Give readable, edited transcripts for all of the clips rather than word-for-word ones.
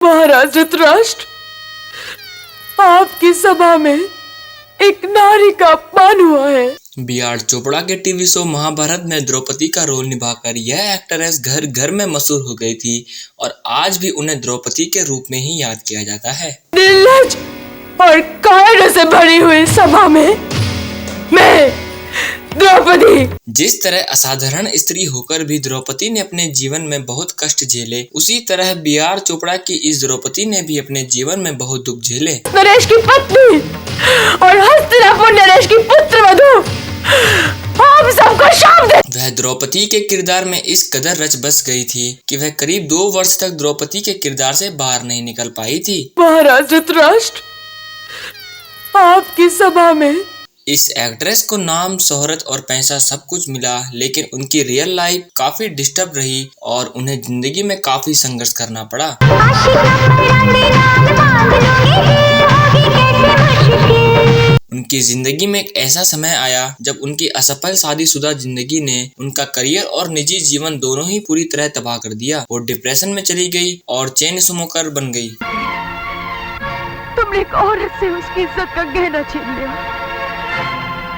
महाराज धृतराष्ट्र, आपकी सभा में एक नारी का अपमान हुआ है। बी.आर. चोपड़ा के टीवी शो महाभारत में द्रौपदी का रोल निभाकर यह एक्ट्रेस घर घर में मशहूर हो गई थी और आज भी उन्हें द्रौपदी के रूप में ही याद किया जाता है। निर्लज और कायरों से भरी हुई सभा में मैं द्रौपदी। जिस तरह असाधारण स्त्री होकर भी द्रौपदी ने अपने जीवन में बहुत कष्ट झेले, उसी तरह बी.आर. चोपड़ा की इस द्रौपदी ने भी अपने जीवन में बहुत दुख झेले। नरेश की पत्नी और हस्तिनापुर नरेश की पुत्रवधू, आप सबको शाप दे। वह द्रौपदी के किरदार में इस कदर रच बस गई थी कि वह करीब 2 वर्ष तक द्रौपदी के किरदार से बाहर नहीं निकल पाई थी। महाराज धृतराष्ट्र, आपकी सभा में इस एक्ट्रेस को नाम, शोहरत और पैसा सब कुछ मिला, लेकिन उनकी रियल लाइफ काफी डिस्टर्ब रही और उन्हें जिंदगी में काफी संघर्ष करना पड़ा। उनकी जिंदगी में एक ऐसा समय आया जब उनकी असफल शादीशुदा जिंदगी ने उनका करियर और निजी जीवन दोनों ही पूरी तरह तबाह कर दिया। वो डिप्रेशन में चली गई और चैन स्मोकर बन गई। तुमने एक औरत से उसकी इज्जत का गहना छीन लिया।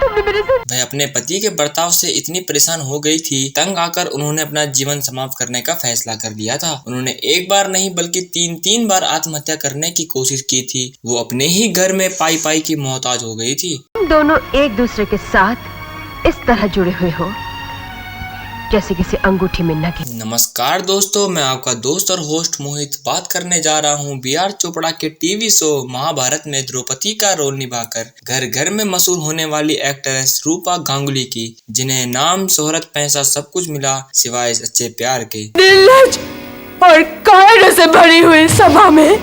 तुमने मेरे से वह अपने पति के बर्ताव से इतनी परेशान हो गई थी, तंग आकर उन्होंने अपना जीवन समाप्त करने का फैसला कर लिया था। उन्होंने एक बार नहीं बल्कि 3 बार आत्महत्या करने की कोशिश की थी। वो अपने ही घर में पाई पाई की मोहताज हो गई थी। दोनों एक दूसरे के साथ इस तरह जुड़े हुए हो जैसे किसी अंगूठी में नगे। नमस्कार दोस्तों, मैं आपका दोस्त और होस्ट मोहित बात करने जा रहा हूँ बी.आर. चोपड़ा के टीवी शो महाभारत में द्रौपदी का रोल निभाकर घर घर में मशहूर होने वाली एक्ट्रेस रूपा गांगुली की, जिन्हें नाम, शोहरत, पैसा सब कुछ मिला सिवाय सच्चे प्यार के। निर्लज और कायरों से भरी हुई सभा में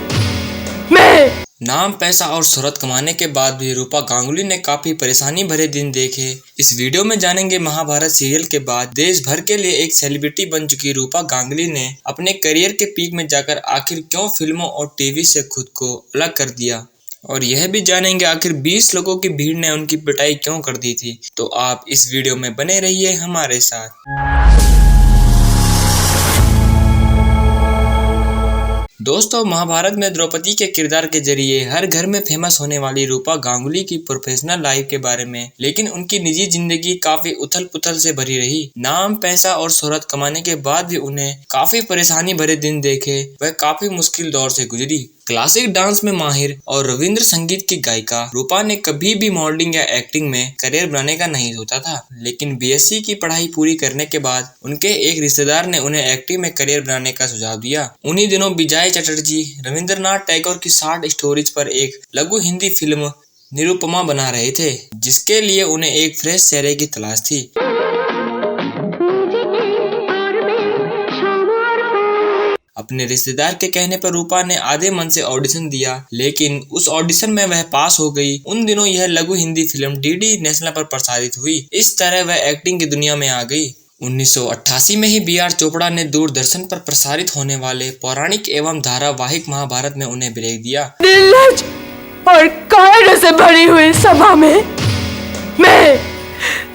मैं नाम, पैसा और शोहरत कमाने के बाद भी रूपा गांगुली ने काफी परेशानी भरे दिन देखे। इस वीडियो में जानेंगे महाभारत सीरियल के बाद देश भर के लिए एक सेलिब्रिटी बन चुकी रूपा गांगुली ने अपने करियर के पीक में जाकर आखिर क्यों फिल्मों और टीवी से खुद को अलग कर दिया, और यह भी जानेंगे आखिर 20 लोगों की भीड़ ने उनकी पिटाई क्यों कर दी थी। तो आप इस वीडियो में बने रहिए हमारे साथ। दोस्तों, महाभारत में द्रौपदी के किरदार के जरिए हर घर में फेमस होने वाली रूपा गांगुली की प्रोफेशनल लाइफ के बारे में, लेकिन उनकी निजी जिंदगी काफी उथल पुथल से भरी रही। नाम, पैसा और शोहरत कमाने के बाद भी उन्हें काफी परेशानी भरे दिन देखे। वह काफी मुश्किल दौर से गुजरी। क्लासिक डांस में माहिर और रविंद्र संगीत की गायिका रूपा ने कभी भी मॉडलिंग या एक्टिंग में करियर बनाने का नहीं सोचा था, लेकिन बीएससी की पढ़ाई पूरी करने के बाद उनके एक रिश्तेदार ने उन्हें एक्टिंग में करियर बनाने का सुझाव दिया। उन्हीं दिनों विजय चटर्जी रविंद्रनाथ टैगोर की शॉर्ट स्टोरीज पर एक लघु हिंदी फिल्म निरुपमा बना रहे थे, जिसके लिए उन्हें एक फ्रेश चेहरे की तलाश थी। अपने रिश्तेदार के कहने पर रूपा ने आधे मन से ऑडिशन दिया, लेकिन उस ऑडिशन में वह पास हो गई। उन दिनों यह लघु हिंदी फिल्म डीडी नेशनल पर प्रसारित हुई। इस तरह वह एक्टिंग की दुनिया में आ गई। 1988 में ही बी.आर. चोपड़ा ने दूरदर्शन पर प्रसारित होने वाले पौराणिक एवं धारावाहिक महाभारत में उन्हें ब्रेक दिया। निर्लज और कायरों से भरी हुई सभा में मैं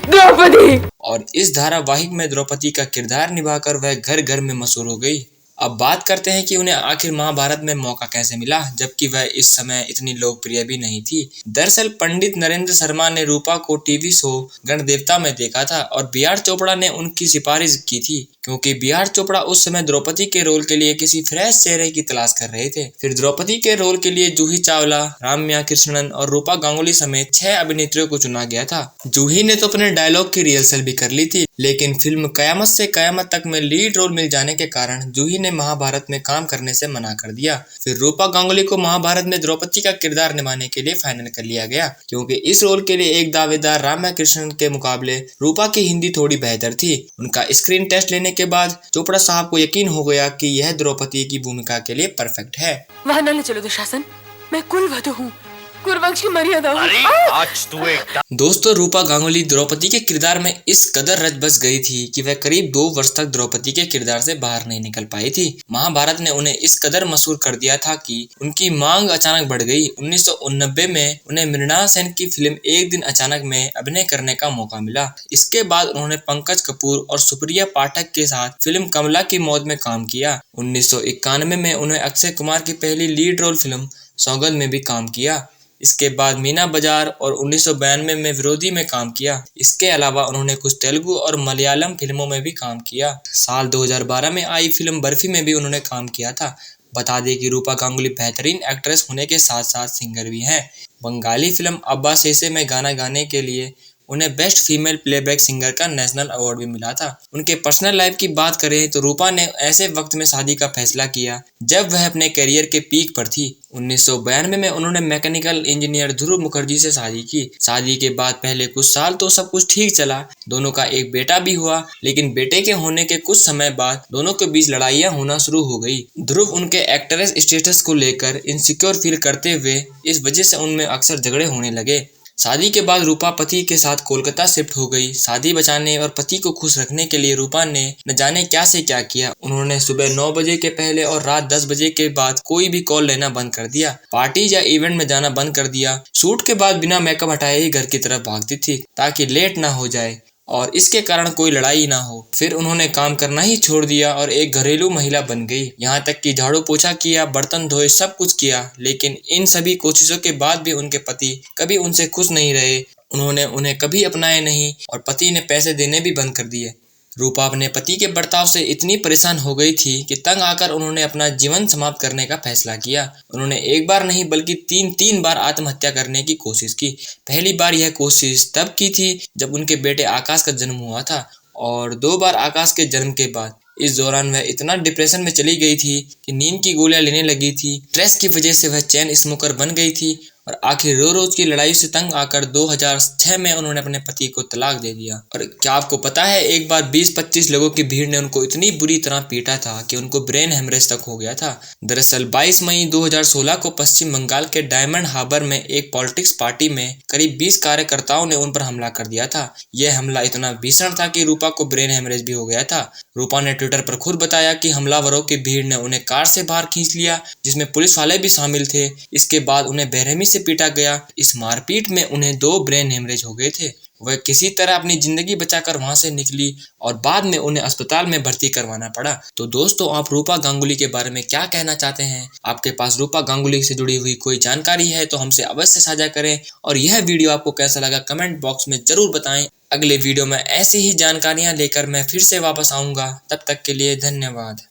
द्रौपदी। और इस धारावाहिक में द्रौपदी का किरदार निभाकर वह घर घर में मशहूर हो गई। अब बात करते हैं कि उन्हें आखिर महाभारत में मौका कैसे मिला, जबकि वह इस समय इतनी लोकप्रिय भी नहीं थी। दरअसल पंडित नरेंद्र शर्मा ने रूपा को टीवी शो गणदेवता में देखा था और बी.आर. चोपड़ा ने उनकी सिफारिश की थी, क्योंकि बी.आर. चोपड़ा उस समय द्रौपदी के रोल के लिए किसी फ्रेश चेहरे की तलाश कर रहे थे। फिर द्रौपदी के रोल के लिए जूही चावला, राम्या कृष्णन और रूपा गांगुली समेत 6 अभिनेत्रियों को चुना गया था। जूही ने तो अपने डायलॉग की रिहर्सल भी कर ली थी, लेकिन फिल्म कयामत से कयामत तक में लीड रोल मिल जाने के कारण जूही ने महाभारत में काम करने से मना कर दिया। फिर रूपा गांगुली को महाभारत में द्रौपदी का किरदार निभाने के लिए फाइनल कर लिया गया, क्योंकि इस रोल के लिए एक दावेदार राम्या कृष्णन के मुकाबले रूपा की हिंदी थोड़ी बेहतर थी। उनका स्क्रीन टेस्ट लेने के बाद चोपड़ा साहब को यकीन हो गया कि यह द्रौपदी की भूमिका के लिए परफेक्ट है। वहाँ न ले चलो दुशासन, मैं कुलवधू हूँ। कुरुवंश की मर्यादा हो। अरे आज तू एक दोस्तों, रूपा गांगुली द्रौपदी के किरदार में इस कदर रच बस गई थी कि वह करीब 2 वर्ष तक द्रौपदी के किरदार से बाहर नहीं निकल पाई थी। महाभारत ने उन्हें इस कदर मशहूर कर दिया था कि उनकी मांग अचानक बढ़ गई। 1989 में उन्हें मृणाल सेन की फिल्म एक दिन अचानक में अभिनय करने का मौका मिला। इसके बाद उन्होंने पंकज कपूर और सुप्रिया पाठक के साथ फिल्म कमला की मौत में काम किया। 1991 में उन्हें अक्षय कुमार की पहली लीड रोल फिल्म सौगंध में भी काम किया। इसके बाद मीना बाजार और 1992 में विरोधी में काम किया। इसके अलावा उन्होंने कुछ तेलुगु और मलयालम फिल्मों में भी काम किया। साल 2012 में आई फिल्म बर्फी में भी उन्होंने काम किया था। बता दें कि रूपा गांगुली बेहतरीन एक्ट्रेस होने के साथ साथ सिंगर भी हैं। बंगाली फिल्म अब्बा सेसे में गाना गाने के लिए उन्हें बेस्ट फीमेल प्लेबैक सिंगर का नेशनल अवार्ड भी मिला था। उनके पर्सनल लाइफ की बात करें तो रूपा ने ऐसे वक्त में शादी का फैसला किया जब वह अपने करियर के पीक पर थी। 1992 में उन्होंने मैकेनिकल इंजीनियर ध्रुव मुखर्जी से शादी की। शादी के बाद पहले कुछ साल तो सब कुछ ठीक चला, दोनों का एक बेटा भी हुआ, लेकिन बेटे के होने के कुछ समय बाद दोनों के बीच लड़ाइयां होना शुरू हो गई। ध्रुव उनके एक्ट्रेस स्टेटस को लेकर इनसिक्योर फील करते हुए इस वजह से उनमें अक्सर झगड़े होने लगे। शादी के बाद रूपा पति के साथ कोलकाता शिफ्ट हो गई। शादी बचाने और पति को खुश रखने के लिए रूपा ने न जाने क्या से क्या किया। उन्होंने सुबह 9 बजे के पहले और रात 10 बजे के बाद कोई भी कॉल लेना बंद कर दिया। पार्टी या इवेंट में जाना बंद कर दिया। शूट के बाद बिना मेकअप हटाए ही घर की तरफ भागती थी ताकि लेट ना हो जाए और इसके कारण कोई लड़ाई ना हो। फिर उन्होंने काम करना ही छोड़ दिया और एक घरेलू महिला बन गई। यहाँ तक कि झाड़ू पोछा किया, बर्तन धोए, सब कुछ किया, लेकिन इन सभी कोशिशों के बाद भी उनके पति कभी उनसे खुश नहीं रहे। उन्होंने उन्हें कभी अपनाया नहीं और पति ने पैसे देने भी बंद कर दिए। रूपा अपने पति के बर्ताव से इतनी परेशान हो गई थी कि तंग आकर उन्होंने अपना जीवन समाप्त करने का फैसला किया। उन्होंने एक बार नहीं बल्कि तीन बार आत्महत्या करने की कोशिश की। पहली बार यह कोशिश तब की थी जब उनके बेटे आकाश का जन्म हुआ था और 2 बार आकाश के जन्म के बाद। इस दौरान वह इतना डिप्रेशन में चली गई थी कि नींद की गोलियां लेने लगी थी। स्ट्रेस की वजह से वह चेन स्मोकर बन गई थी और आखिर रोज की लड़ाई से तंग आकर 2006 में उन्होंने अपने पति को तलाक दे दिया। और क्या आपको पता है, एक बार 20-25 लोगों की भीड़ ने उनको इतनी बुरी तरह पीटा था कि उनको ब्रेन हेमरेज तक हो गया था। दरअसल 22 मई 2016 को पश्चिम बंगाल के डायमंड हार्बर में एक पॉलिटिक्स पार्टी में करीब 20 कार्यकर्ताओं ने उन पर हमला कर दिया था। यह हमला इतना भीषण था कि रूपा को ब्रेन हेमरेज भी हो गया था। रूपा ने ट्विटर पर खुद बताया कि हमलावरों की भीड़ ने उन्हें कार से बाहर खींच लिया, जिसमें पुलिस वाले भी शामिल थे। इसके बाद उन्हें बेरहमी से पीटा गया। इस मारपीट में उन्हें 2 ब्रेन हेमरेज हो गए थे। वह किसी तरह अपनी जिंदगी बचाकर वहां से निकली और बाद में उन्हें अस्पताल में भर्ती करवाना पड़ा। तो दोस्तों, आप रूपा गांगुली के बारे में क्या कहना चाहते हैं? आपके पास रूपा गांगुली से जुड़ी हुई कोई जानकारी है तो हमसे अवश्य साझा करें और यह वीडियो आपको कैसा लगा कमेंट बॉक्स में जरूर बताएं। अगले वीडियो में ऐसी ही जानकारियां लेकर मैं फिर से वापस आऊंगा। तब तक के लिए धन्यवाद।